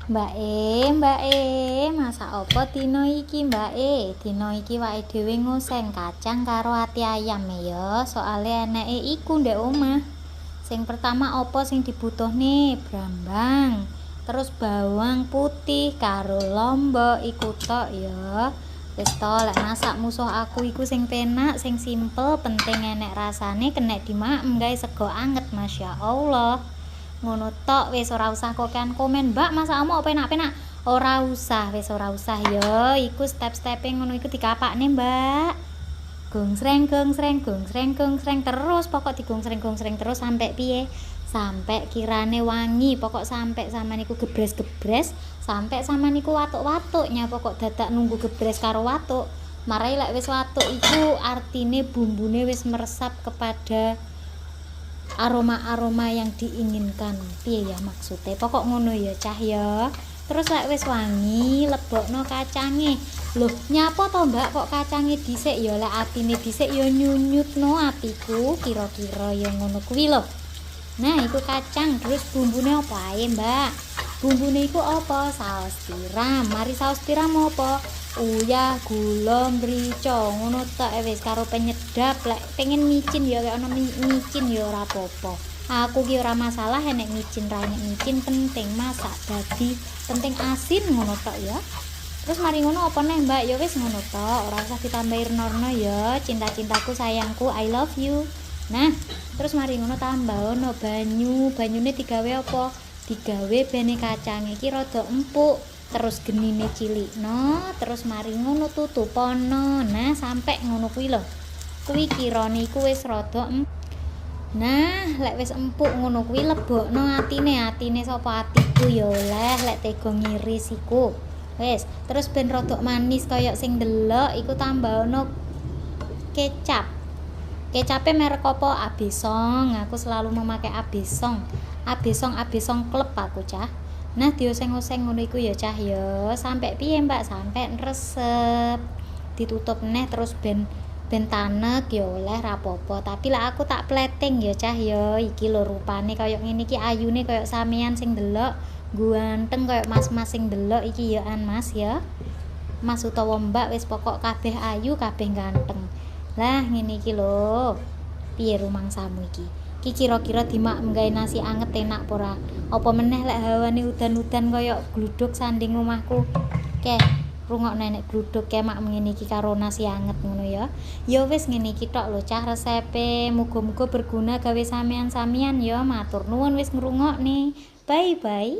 Mbak E, masak apa dina iki, Mbak E? Dina iki wae dhewe ngoseng kacang karo ati ayam ya, soale eneke iku ndek omah. Sing pertama apa sing dibutuhne? Brambang, terus bawang putih karo lombok iku tok ya. Wis to, lek masak musuh aku iku sing penak, sing simpel, penting enek rasane, kenek dimaem gawe sego anget, Masya Allah. Ngono tok wis ora usah kokean komen, Mbak masakmu penak-penak. Ora usah, wis ora usah ya. Iku step-stepe ngono iku dikapakne, Mbak. Gongsreng gongsreng gongsreng gongsreng terus, pokok digongsreng-gongsreng terus sampai piye? Sampai kirane wangi, pokok sampai sama niku gebres-gebres, sampai sama niku watuk-watuknya, pokok dadak nunggu gebres karo watuk. Marai lek wis watuk iku artine bumbune wis meresap kepada aroma-aroma yang diinginkan. Piye ya maksudnya? Pokok ngono ya, Cah ya. Terus lek wis wangi, lebokno kacange. Loh, nyapa to, Mbak, kok kacange dhisik ya? Lek atine dhisik ya nyunyutno atiku, kira-kira ya ngono kuwi lho. Nah, iku kacang, terus bumbune apa ae, Mbak? Bumbune iku apa? Saus tiram. Mari saus tiram apa? Uyah, gula, mrica, ngono tok wis karo penyedap. Lek pengen micin ya kaya ana micin ya ora apa-apa. Aku ki ora masalah enek micin ra enek micin, penting masak dadi penting asin ngono tok ya. Terus mari ngono apa neh, Mbak? Ya wis ngono tok, ora usah ditambahi norno ya. Cinta-cintaku, sayangku, I love you. Nah, terus mari ngono tambahono banyu. Banyune digawe apa? Digawe bene kacang iki rada empuk. Terus genine cilikno, terus mari ngono tutupono. Nah, sampai ngono kuwi lho. Kuwi kirane iku wis rada Nah, lek wis empuk ngono kuwi lebokno atine. Atine sapa? Atiku ya oleh, lek tega ngiris iku. Wis, terus ben rada manis kaya sing delok iku tambahono kecap. Kecape merek apa? Abesong. Aku selalu memakai Abesong. Abesong klub aku, Cah. Nah, dioseng-oseng ngono iku ya, Cah ya. Sampai piye, Mbak? Sampai resep. Ditutup neh terus ben tanek ya oleh rapopo. Tapi lah aku tak plating ya, Cah ya. Iki lho rupane kaya ngene iki, ayune kaya sampean sing delok, ganteng kaya mas-mas sing delok iki ya an Mas ya. Mas utawa Mbak wis pokok kabeh ayu, kabeh ganteng. Lah ngene iki lho. Piye rumangsamu iki? Ki kira-kira dimakem gawe nasi anget enak apa ora? Apa meneh lek hawane udan-udan kaya gluduk sanding omahku. Ke, rungokno nek gluduk ke mak ngene iki karo nasi anget ngono ya. Ya wis ngene iki tok lho, Cah resepe. Muga-muga berguna gawe sampean-sampean ya. Matur nuwun wis ngrungokne. Bye bye.